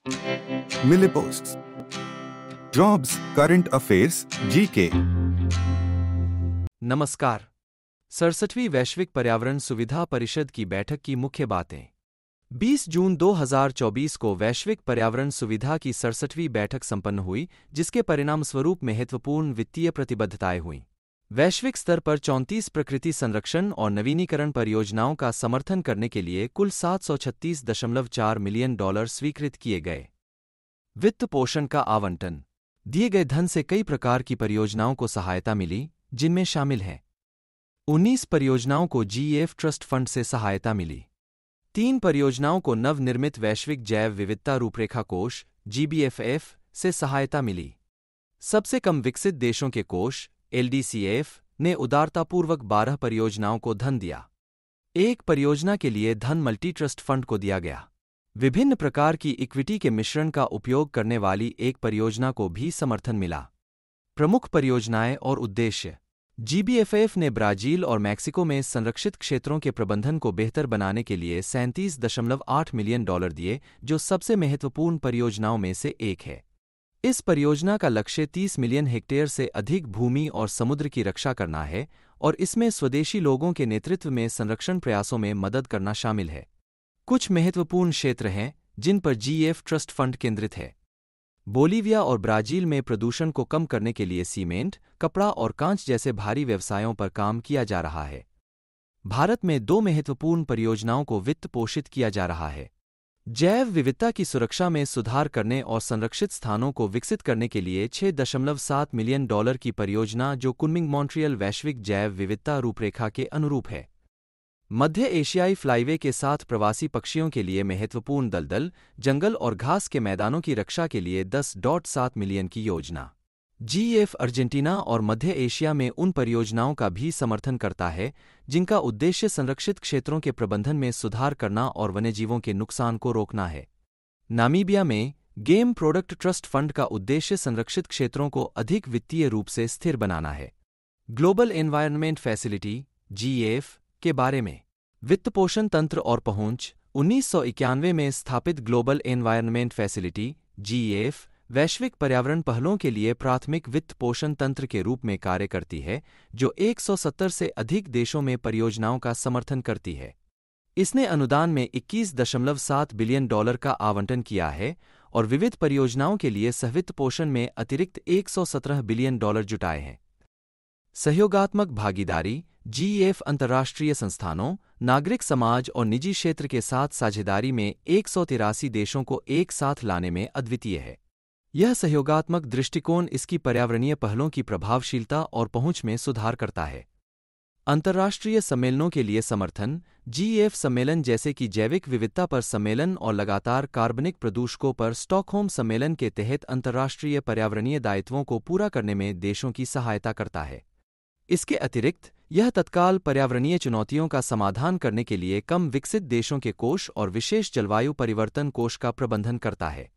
मिले posts, jobs, current affairs, GK. नमस्कार। 67वीं वैश्विक पर्यावरण सुविधा परिषद की बैठक की मुख्य बातें। 20 जून 2024 को वैश्विक पर्यावरण सुविधा की 67वीं बैठक संपन्न हुई, जिसके परिणामस्वरूप महत्वपूर्ण वित्तीय प्रतिबद्धताएं हुईं। वैश्विक स्तर पर 34 प्रकृति संरक्षण और नवीनीकरण परियोजनाओं का समर्थन करने के लिए कुल $736.4 मिलियन स्वीकृत किए गए। वित्त पोषण का आवंटन। दिए गए धन से कई प्रकार की परियोजनाओं को सहायता मिली, जिनमें शामिल हैं 19 परियोजनाओं को GEF ट्रस्ट फंड से सहायता मिली, 3 परियोजनाओं को नवनिर्मित वैश्विक जैव विविधता रूपरेखा कोष GBFF से सहायता मिली। सबसे कम विकसित देशों के कोष LDCF ने उदारतापूर्वक 12 परियोजनाओं को धन दिया। एक परियोजना के लिए धन मल्टी ट्रस्ट फंड को दिया गया। विभिन्न प्रकार की इक्विटी के मिश्रण का उपयोग करने वाली एक परियोजना को भी समर्थन मिला। प्रमुख परियोजनाएं और उद्देश्य। GBFF ने ब्राजील और मैक्सिको में संरक्षित क्षेत्रों के प्रबंधन को बेहतर बनाने के लिए $37.8 मिलियन दिए, जो सबसे महत्वपूर्ण परियोजनाओं में से एक है। इस परियोजना का लक्ष्य 30 मिलियन हेक्टेयर से अधिक भूमि और समुद्र की रक्षा करना है और इसमें स्वदेशी लोगों के नेतृत्व में संरक्षण प्रयासों में मदद करना शामिल है। कुछ महत्वपूर्ण क्षेत्र हैं जिन पर GEF ट्रस्ट फंड केंद्रित है। बोलीविया और ब्राजील में प्रदूषण को कम करने के लिए सीमेंट, कपड़ा और कांच जैसे भारी व्यवसायों पर काम किया जा रहा है। भारत में 2 महत्वपूर्ण परियोजनाओं को वित्त पोषित किया जा रहा है। जैव विविधता की सुरक्षा में सुधार करने और संरक्षित स्थानों को विकसित करने के लिए $6.7 मिलियन की परियोजना, जो कुनमिंग मॉन्ट्रियल वैश्विक जैव विविधता रूपरेखा के अनुरूप है। मध्य एशियाई फ्लाईवे के साथ प्रवासी पक्षियों के लिए महत्वपूर्ण दलदल, जंगल और घास के मैदानों की रक्षा के लिए $10.7 मिलियन की योजना। GEF अर्जेंटीना और मध्य एशिया में उन परियोजनाओं का भी समर्थन करता है जिनका उद्देश्य संरक्षित क्षेत्रों के प्रबंधन में सुधार करना और वन्यजीवों के नुकसान को रोकना है। नामीबिया में गेम प्रोडक्ट ट्रस्ट फंड का उद्देश्य संरक्षित क्षेत्रों को अधिक वित्तीय रूप से स्थिर बनाना है। ग्लोबल एनवायरनमेंट फैसिलिटी GEF के बारे में। वित्त पोषण तंत्र और पहुंच। 1991 में स्थापित ग्लोबल एनवायरनमेंट फैसिलिटी GEF वैश्विक पर्यावरण पहलों के लिए प्राथमिक वित्त पोषण तंत्र के रूप में कार्य करती है, जो 170 से अधिक देशों में परियोजनाओं का समर्थन करती है। इसने अनुदान में $21.7 बिलियन का आवंटन किया है और विविध परियोजनाओं के लिए सहवित्त पोषण में अतिरिक्त $117 बिलियन जुटाए हैं। सहयोगात्मक भागीदारी। GEF अंतर्राष्ट्रीय संस्थानों, नागरिक समाज और निजी क्षेत्र के साथ साझेदारी में 183 देशों को एक साथ लाने में अद्वितीय है। यह सहयोगात्मक दृष्टिकोण इसकी पर्यावरणीय पहलों की प्रभावशीलता और पहुंच में सुधार करता है। अंतर्राष्ट्रीय सम्मेलनों के लिए समर्थन। GEF सम्मेलन जैसे कि जैविक विविधता पर सम्मेलन और लगातार कार्बनिक प्रदूषकों पर स्टॉकहोम सम्मेलन के तहत अंतर्राष्ट्रीय पर्यावरणीय दायित्वों को पूरा करने में देशों की सहायता करता है। इसके अतिरिक्त यह तत्काल पर्यावरणीय चुनौतियों का समाधान करने के लिए कम विकसित देशों के कोष और विशेष जलवायु परिवर्तन कोष का प्रबंधन करता है।